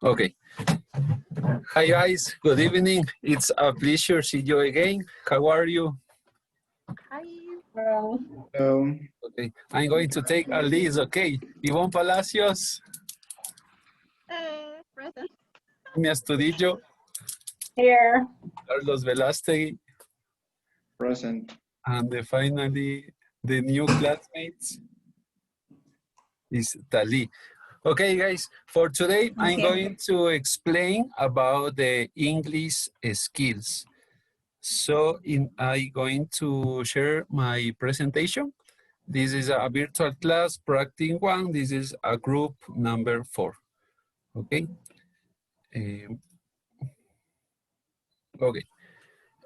Okay. Hi guys, good evening. It's a pleasure to see you again. How are you? Hi. Well, Hello. Okay, I'm going to take a list, okay? Ivonne Palacios, present. mi Astudillo, Here. Carlos Velástegui, Present. and finally the new classmates is Tali. Okay guys, for today I'm going to explain about the English skills. So I'm going to share my presentation. This is a virtual class, practice 1. This is a group number 4. Okay. Okay.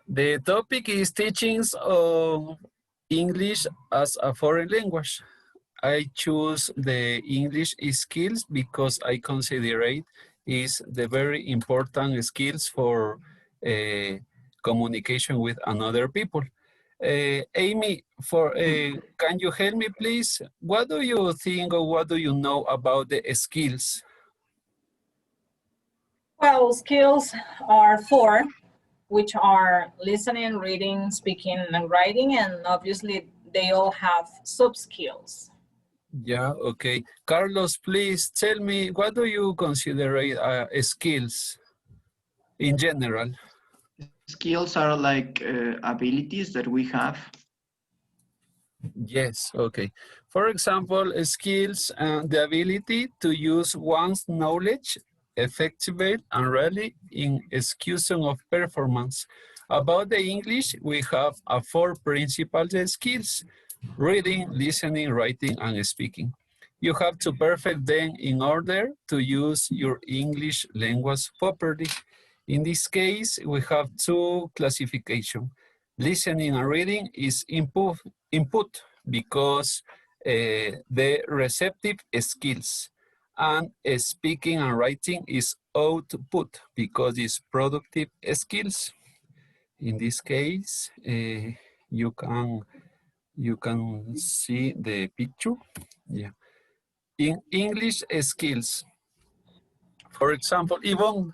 The topic is teachings of English as a foreign language. I choose the English skills because I consider it is the very important skills for communication with another people. Amy, can you help me please? What do you think or what do you know about the skills? Well, skills are four, which are listening, reading, speaking, and writing, and obviously they all have sub-skills. Yeah, okay. Carlos, please tell me, what do you consider skills in general? Skills are like abilities that we have. Yes, okay. For example, skills and the ability to use one's knowledge effectively and really in execution of performance. About the English, we have four principal skills: reading, listening, writing, and speaking. You have to perfect them in order to use your English language properly. In this case, we have two classifications. Listening and reading is input because the receptive skills, and speaking and writing is output because it's productive skills. In this case, you can see the picture. Yeah. In English skills, for example, Yvonne,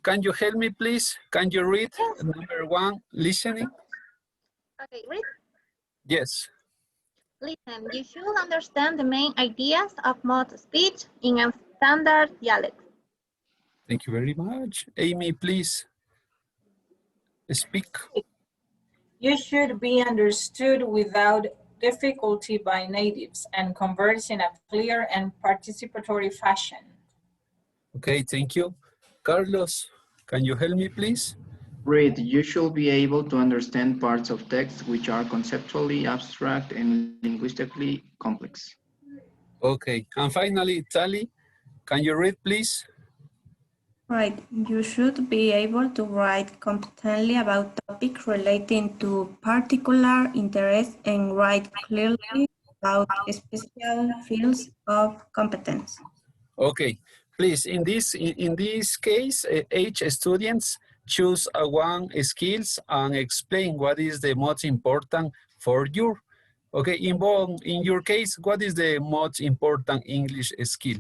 can you help me please? Can you read Yes. number 1, listening? Okay, read. Yes. Listen, you should understand the main ideas of most speech in a standard dialect. Thank you very much. Amy, please speak. You should be understood without difficulty by natives and converse in a clear and participatory fashion. Okay, thank you. Carlos, can you help me please? Read. You should be able to understand parts of text which are conceptually abstract and linguistically complex. Okay, and finally, Tali, can you read please? Right. You should be able to write competently about topics relating to particular interest and write clearly about special fields of competence. Okay, please, in this case, each students choose one skills and explain what is the most important for you. Okay, in your case, what is the most important English skill?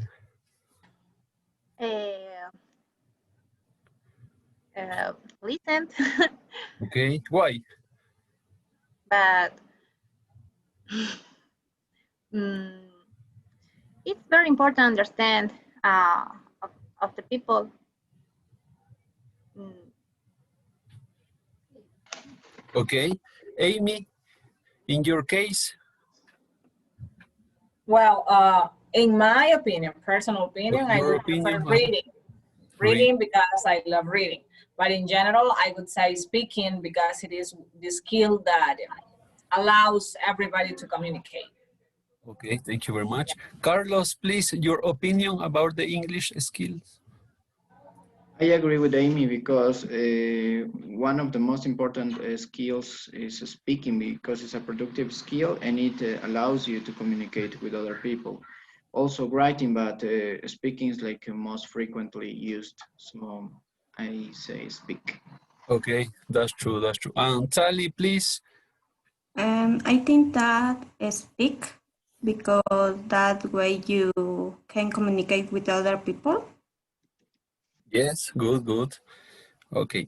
Listen, Okay, why? but it's very important to understand of the people. Okay, Amy, in your case? Well, in my opinion, personal opinion, I Your would prefer opinion? reading. Reading because I love reading. But in general, I would say speaking because it is the skill that allows everybody to communicate. Okay, thank you very much. Carlos, please, your opinion about the English skills? I agree with Amy because one of the most important skills is speaking because it's a productive skill and it allows you to communicate with other people. Also writing, but speaking is like most frequently used. So I say speak. Okay, that's true, that's true. And Tali, please. I think that speak because that way you can communicate with other people. Yes, good, good. Okay.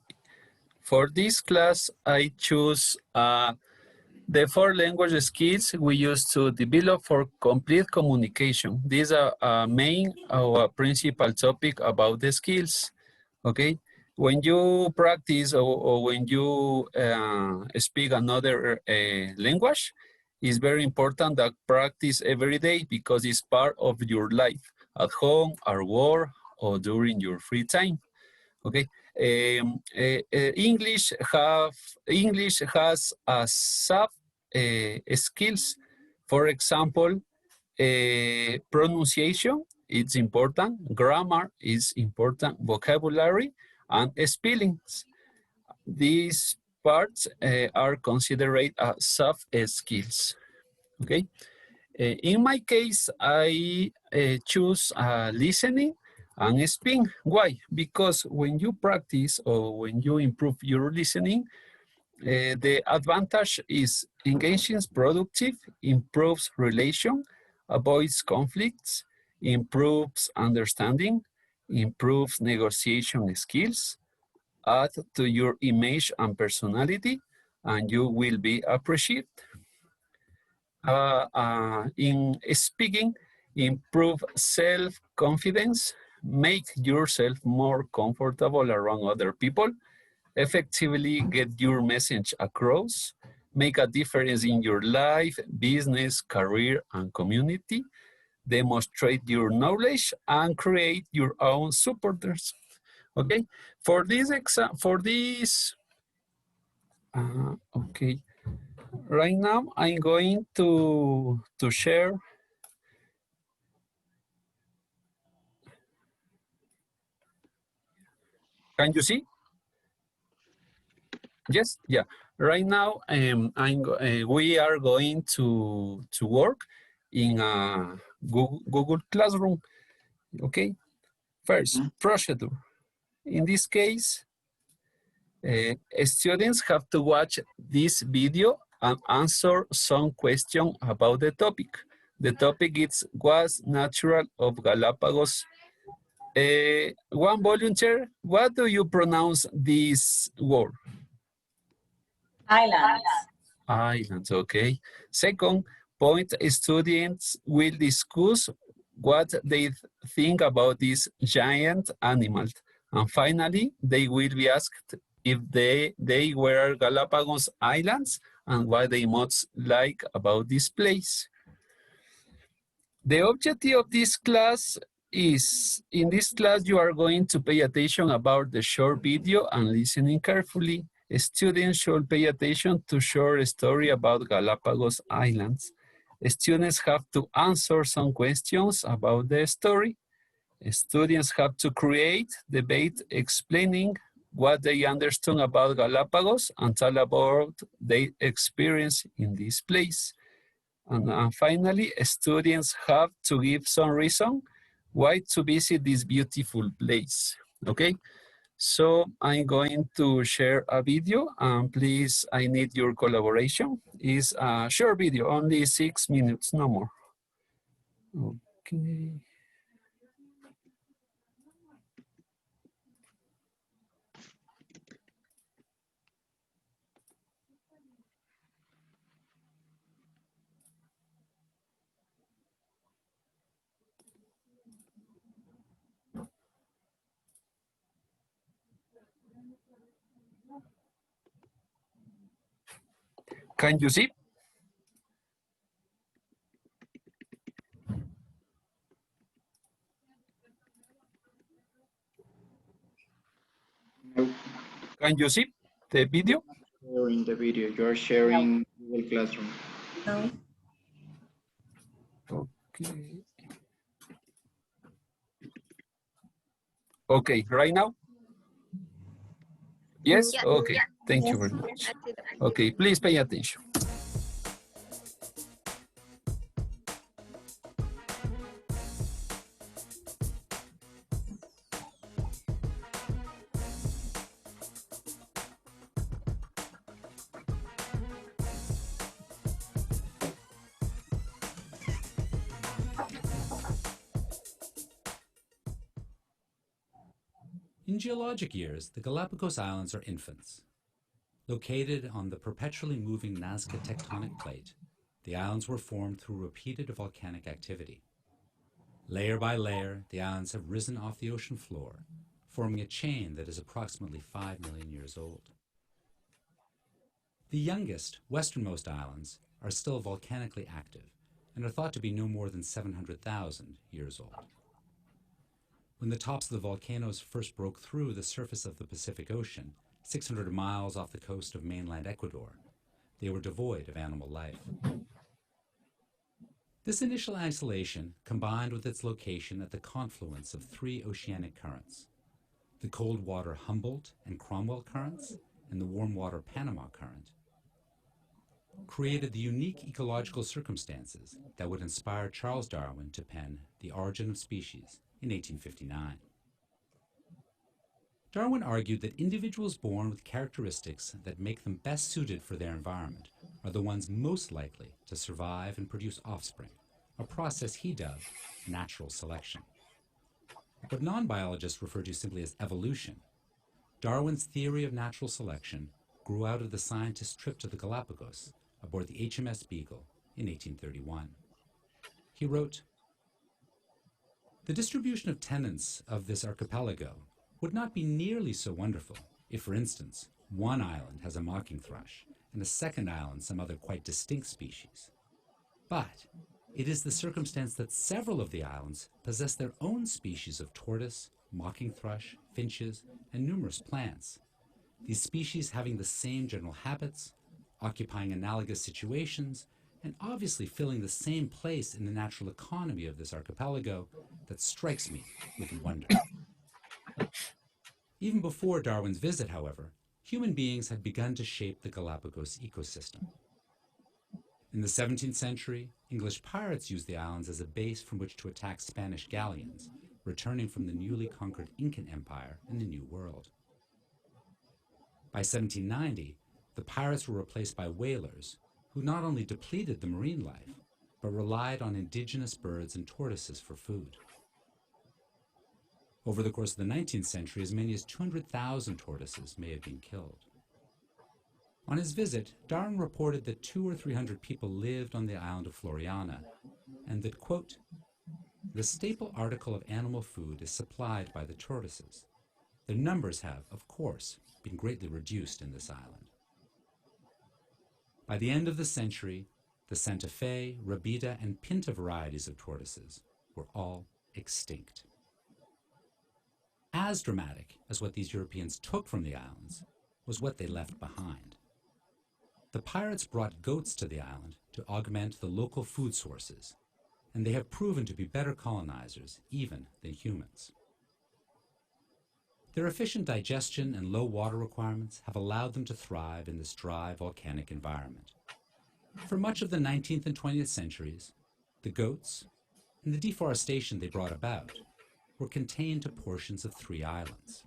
For this class, I choose the 4 language skills we use to develop for complete communication. These are main or principal topic about the skills, okay? When you practice or when you speak another language, it's very important that practice every day because it's part of your life at home, at work, or during your free time. Okay. English has a sub skills. For example, pronunciation is important, grammar is important, vocabulary, and spellings. These parts are considered as soft skills. Okay. In my case, I choose listening and speaking. Why? Because when you practice or when you improve your listening, the advantage is engaging productive, improves relation, avoids conflicts, improves understanding, improves negotiation skills, add to your image and personality, and you will be appreciated. In speaking, improve self-confidence, make yourself more comfortable around other people, effectively get your message across, make a difference in your life, business, career, and community, demonstrate your knowledge, and create your own supporters. Okay, for this exam, okay, right now I'm going to share. Can you see? Yes, yeah. Right now, we are going to work in a Google Classroom. Okay. First, procedure. In this case, students have to watch this video and answer some question about the topic. The topic is what's natural of Galapagos. One volunteer, what do you pronounce this word? Islands. Islands, okay. Second point, students will discuss what they think about these giant animals. And finally, they will be asked if they were Galapagos Islands and what they most like about this place. The objective of this class is, in this class, you are going to pay attention about the short video and listening carefully. Students should pay attention to short story about Galapagos Islands. Students have to answer some questions about the story. Students have to create debate explaining what they understand about Galapagos and tell about their experience in this place. And finally, students have to give some reason why to visit this beautiful place, okay? So I'm going to share a video and please, I need your collaboration. It's a short video, only 6 minutes, no more. Okay. Can you see? Nope. Can you see the video? Sharing the video. You're sharing Google Classroom. No. Okay. Okay, right now? Yes? Yeah. Okay, thank you Yes. very much. Okay, please pay attention. In geologic years, the Galapagos Islands are infants. Located on the perpetually moving Nazca tectonic plate, the islands were formed through repeated volcanic activity. Layer by layer, the islands have risen off the ocean floor, forming a chain that is approximately 5 million years old. The youngest, westernmost islands are still volcanically active and are thought to be no more than 700,000 years old. When the tops of the volcanoes first broke through the surface of the Pacific Ocean, 600 miles off the coast of mainland Ecuador, they were devoid of animal life. This initial isolation, combined with its location at the confluence of 3 oceanic currents, the cold water Humboldt and Cromwell currents and the warm water Panama current, created the unique ecological circumstances that would inspire Charles Darwin to pen The Origin of Species in 1859. Darwin argued that individuals born with characteristics that make them best suited for their environment are the ones most likely to survive and produce offspring, a process he dubbed natural selection. What non-biologists refer to simply as evolution, Darwin's theory of natural selection grew out of the scientist's trip to the Galapagos aboard the HMS Beagle in 1831. He wrote, "The distribution of tenants of this archipelago would not be nearly so wonderful if, for instance, one island has a mocking thrush and a second island some other quite distinct species. But it is the circumstance that several of the islands possess their own species of tortoise, mocking thrush, finches, and numerous plants, these species having the same general habits, occupying analogous situations, and obviously filling the same place in the natural economy of this archipelago, that strikes me with wonder." Even before Darwin's visit, however, human beings had begun to shape the Galapagos ecosystem. In the 17th century, English pirates used the islands as a base from which to attack Spanish galleons, returning from the newly conquered Incan Empire in the New World. By 1790, the pirates were replaced by whalers, who not only depleted the marine life, but relied on indigenous birds and tortoises for food. Over the course of the 19th century, as many as 200,000 tortoises may have been killed. On his visit, Darwin reported that 200 or 300 people lived on the island of Floriana, and that, quote, "The staple article of animal food is supplied by the tortoises. Their numbers have, of course, been greatly reduced in this island." By the end of the century, the Santa Fe, Rabida, and Pinta varieties of tortoises were all extinct. As dramatic as what these Europeans took from the islands was what they left behind. The pirates brought goats to the island to augment the local food sources, and they have proven to be better colonizers even than humans. Their efficient digestion and low water requirements have allowed them to thrive in this dry volcanic environment. For much of the 19th and 20th centuries, the goats and the deforestation they brought about were contained to portions of 3 islands.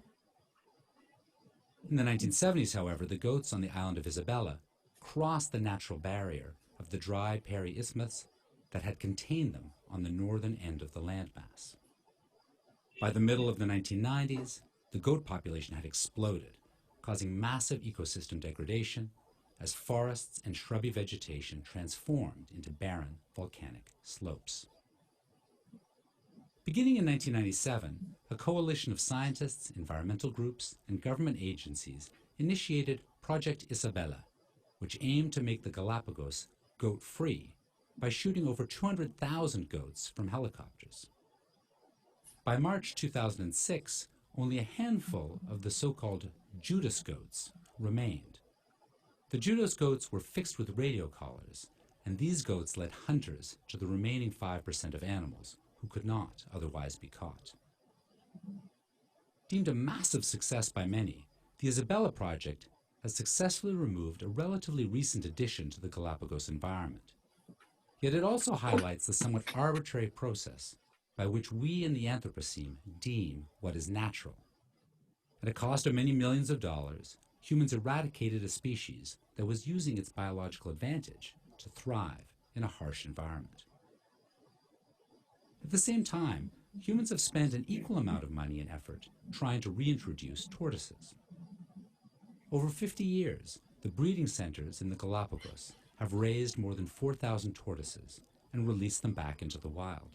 In the 1970s, however, the goats on the island of Isabella crossed the natural barrier of the dry Perry Isthmus that had contained them on the northern end of the landmass. By the middle of the 1990s, the goat population had exploded, causing massive ecosystem degradation as forests and shrubby vegetation transformed into barren volcanic slopes. Beginning in 1997, a coalition of scientists, environmental groups, and government agencies initiated Project Isabella, which aimed to make the Galapagos goat-free by shooting over 200,000 goats from helicopters. By March 2006, only a handful of the so-called Judas goats remained. The Judas goats were fixed with radio collars, and these goats led hunters to the remaining 5% of animals who could not otherwise be caught. Deemed a massive success by many, the Isabella project has successfully removed a relatively recent addition to the Galapagos environment. Yet it also highlights the somewhat arbitrary process by which we in the Anthropocene deem what is natural. At a cost of many millions of dollars, humans eradicated a species that was using its biological advantage to thrive in a harsh environment. At the same time, humans have spent an equal amount of money and effort trying to reintroduce tortoises. Over 50 years, the breeding centers in the Galapagos have raised more than 4,000 tortoises and released them back into the wild.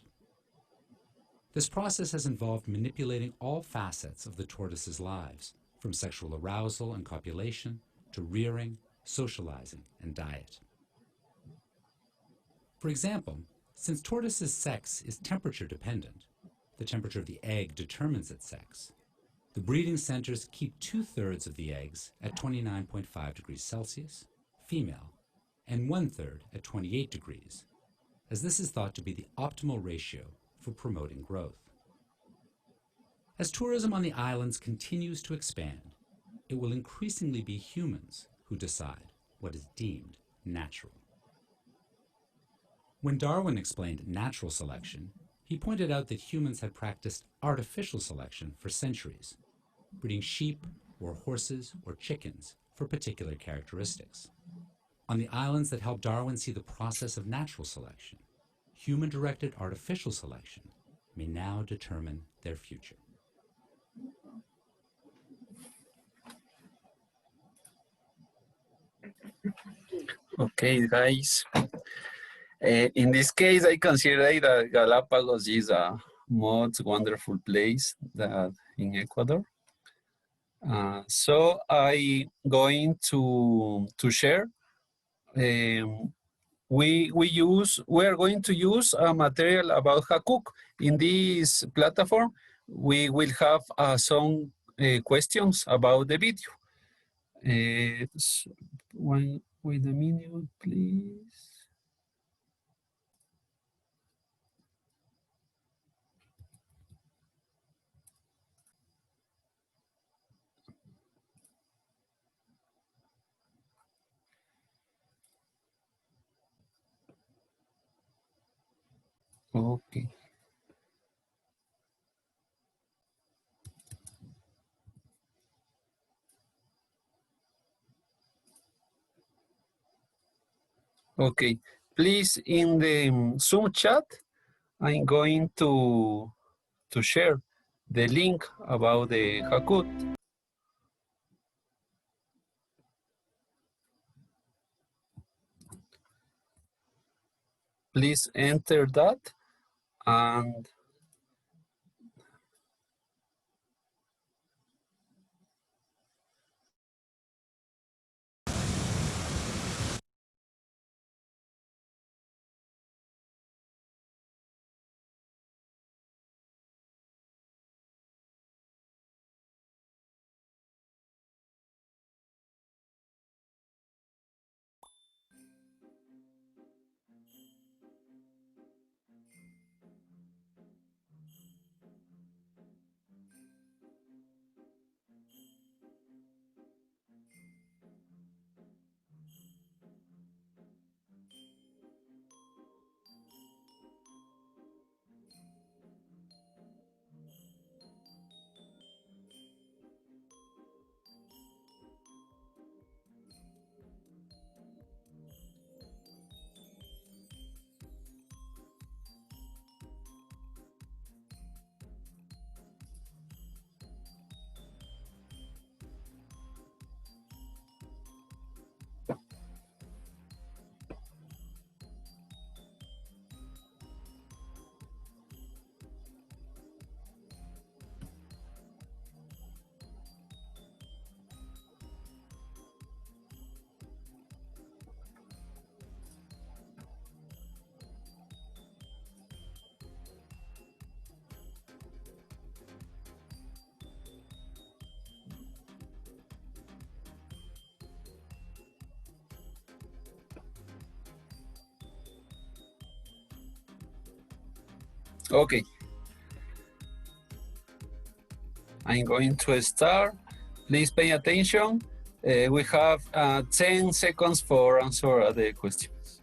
This process has involved manipulating all facets of the tortoises' lives, from sexual arousal and copulation to rearing, socializing, and diet. For example, since tortoises' sex is temperature dependent, the temperature of the egg determines its sex, the breeding centers keep 2/3 of the eggs at 29.5 degrees Celsius, female, and 1/3 at 28 degrees, as this is thought to be the optimal ratio for promoting growth. As tourism on the islands continues to expand, it will increasingly be humans who decide what is deemed natural. When Darwin explained natural selection, he pointed out that humans had practiced artificial selection for centuries, breeding sheep or horses or chickens for particular characteristics. On the islands that helped Darwin see the process of natural selection, human-directed artificial selection may now determine their future. Okay, guys. In this case, I consider that Galapagos is a most wonderful place that in Ecuador. So I going to share. We are going to use a material about Hakuk. In this platform, we will have some questions about the video. Wait a minute, please. Okay. Okay. Please, in the Zoom chat, I'm going to share the link about the Hakut. Please enter that and okay. I'm going to start. Please pay attention. We have 10 seconds for answer the questions.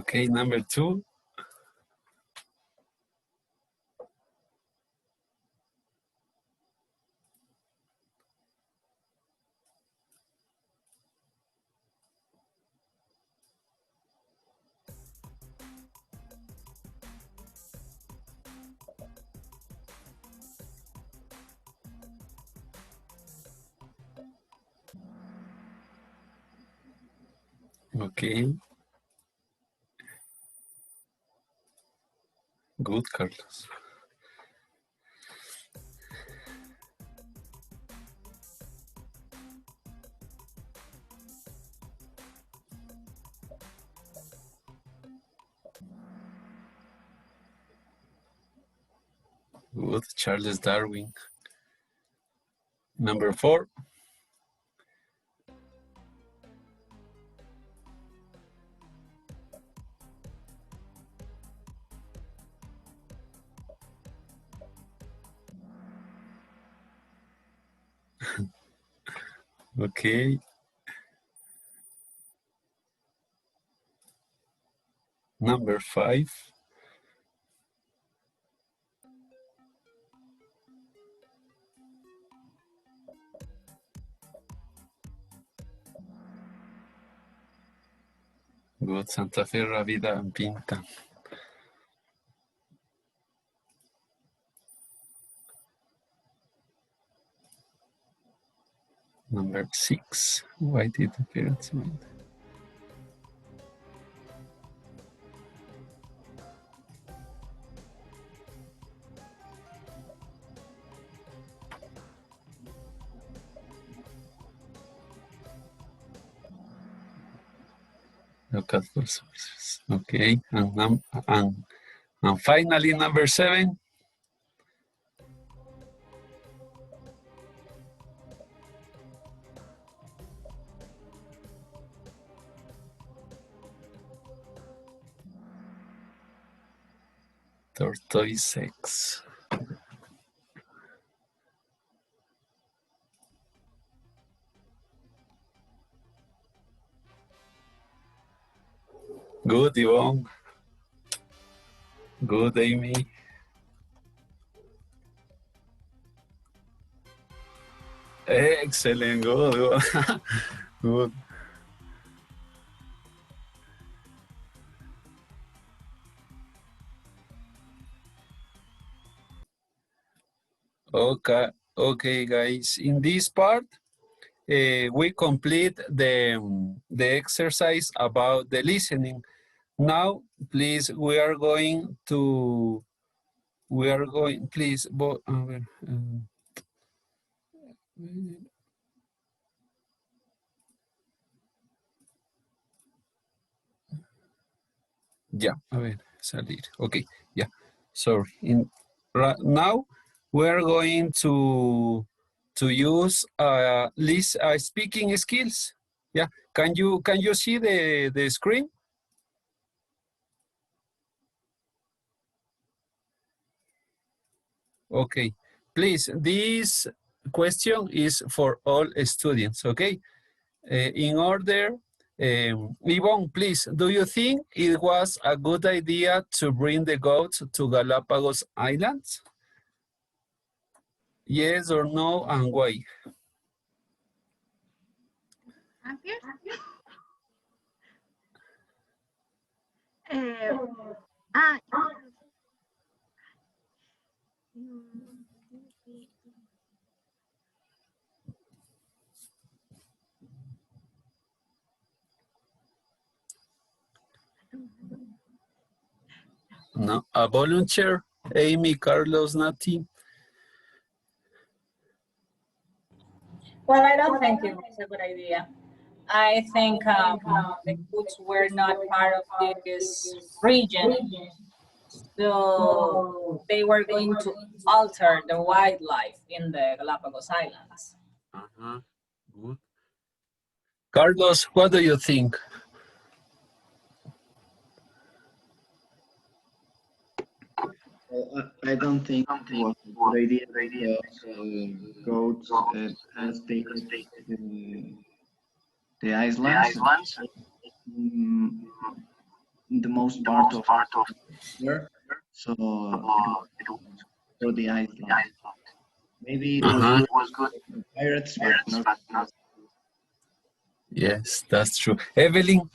Okay, number 2. Okay. Good, Carlos. Good, Charles Darwin. Number 4. Okay. Number 5. Good, Santa Fe, Vida, and Pinta. Number 6. Why did the parents mind? Local sources. Okay, and finally number 7. Tortoise sex. Good, Yvonne. Good, Amy. Excellent, good. Good. Okay, guys. In this part, we complete the exercise about the listening. Now, please, please, ya, a ver, salir. Okay, yeah, sorry. Now, we're going to use speaking skills. Yeah, can you see the screen? Okay, please, this question is for all students, okay? In order, Yvonne, please, do you think it was a good idea to bring the goats to Galapagos Islands? Yes or no, and why? No, a volunteer, Amy, Carlos, Nati. Well, I don't think it was a good idea. I think the goods were not part of this region, so they were going to alter the wildlife in the Galapagos Islands. Good. Carlos, what do you think? I don't think it was a good idea because goats as they the islands. the most part of there, so it was for the Iceland. Maybe it was good for the pirates, but not. Yes, that's true. Evelyn,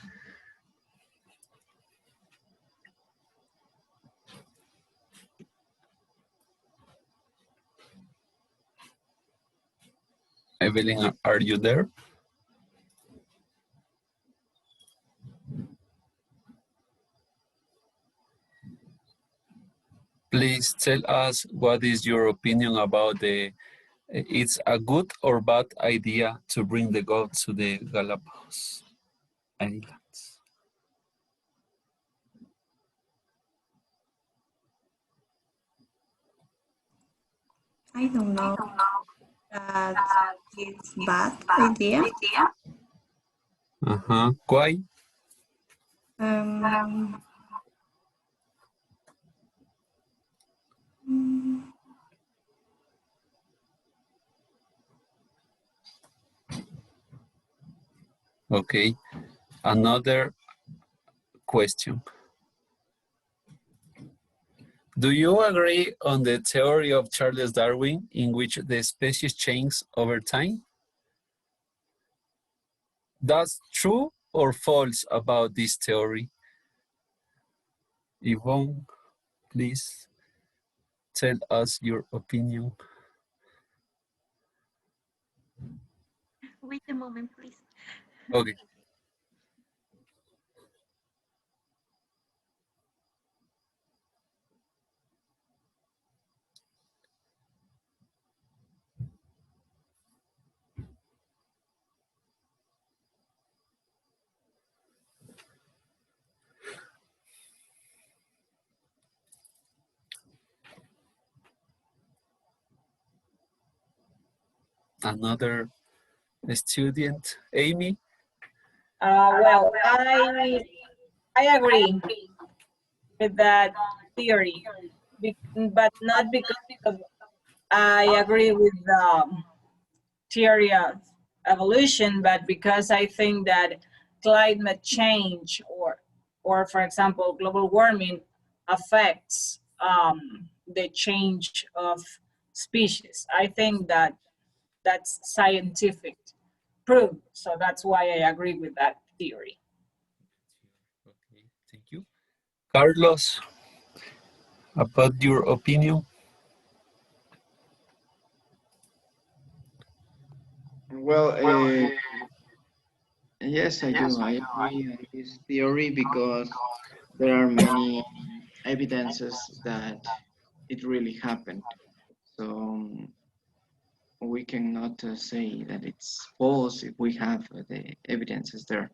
Evelyn, are you there? Please tell us what is your opinion about it's a good or bad idea to bring the goats to the Galapagos Islands. I don't know that it's bad idea. Why? Um, mm, Okay, another question. Do you agree on the theory of Charles Darwin in which the species change over time? That's true or false about this theory? Yvonne, please tell us your opinion. Wait a moment, please. Okay. Another student, Amy? Well, I agree with that theory, but not because I agree with the theory of evolution, but because I think that climate change or for example, global warming affects the change of species. I think that that's scientific proof. So that's why I agree with that theory. Okay, thank you. Carlos, about your opinion? Well, yes, I do. I agree on this theory because there are many evidences that it really happened. So we cannot say that it's false if we have the evidences there.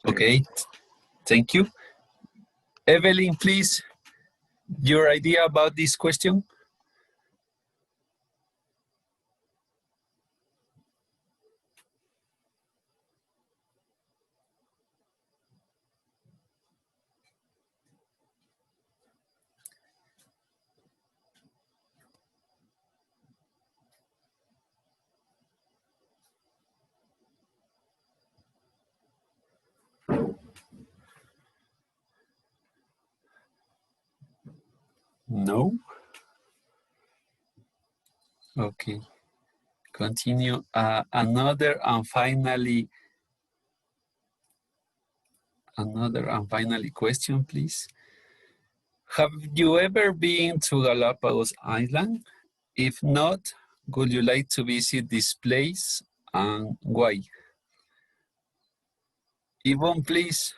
Okay, thank you. Evelyn, please, your idea about this question? No? Okay, continue. Another and finally question, please. Have you ever been to Galapagos Island? If not, would you like to visit this place and why? Yvonne, please.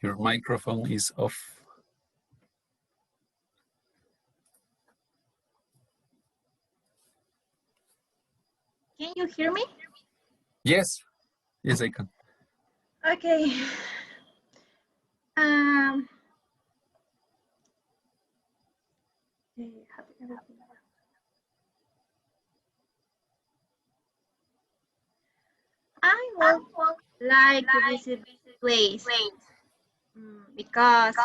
Your microphone is off. Can you hear me? Yes, yes, I can. Okay. Um, I would like to visit this place Because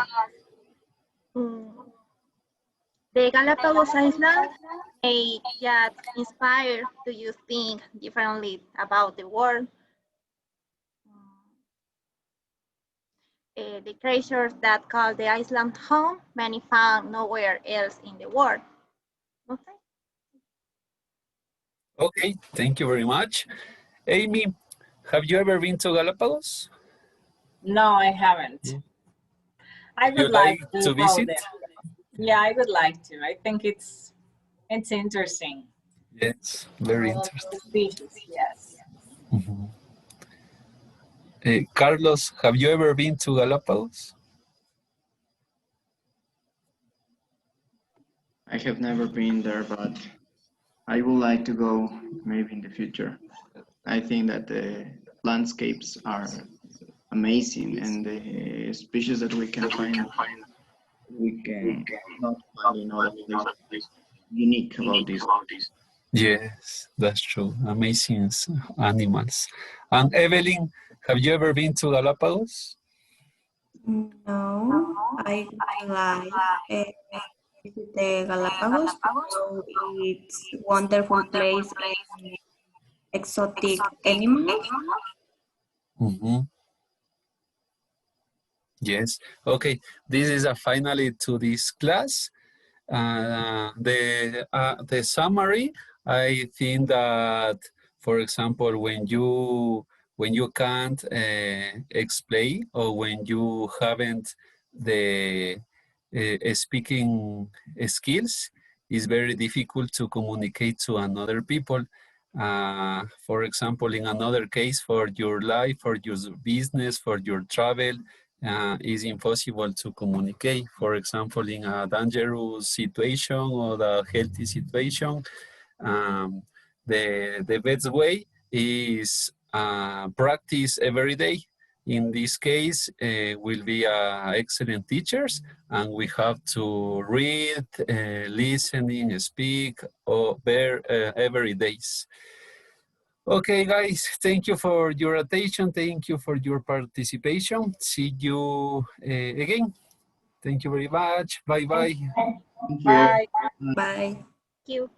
the Galapagos Islands may just inspire to you think differently about the world. The creatures that call the island home, many found nowhere else in the world. Okay. Okay, thank you very much. Amy, have you ever been to Galapagos? No, I haven't. I Would you would like like to to go visit? there. Yeah, I would like to. I think it's interesting. Yes, very All interesting. the species, yes. Mhm. Carlos, have you ever been to Galapagos? I have never been there, but I would like to go maybe in the future. I think that the landscapes are amazing and the species that we can not find in other places. Unique about this. Yes, that's true. Amazing animals. And Evelyn, have you ever been to Galapagos? No, I would like visit the Galapagos. So it's wonderful place and exotic animals. Mm-hmm. Yes. Okay. This is a finally to this class. The summary, I think that, for example, when you can't explain or when you haven't the speaking skills, it's very difficult to communicate to another people. For example, in another case, for your life, for your business, for your travel, is impossible to communicate. For example, in a dangerous situation or a healthy situation, um, the best way is practice every day. In this case, will be excellent teachers, and we have to read, listening, speak, or bear every days. Okay, guys, thank you for your attention. Thank you for your participation. See you again. Thank you very much. Bye-bye. Thank you. Bye. Bye. Thank you.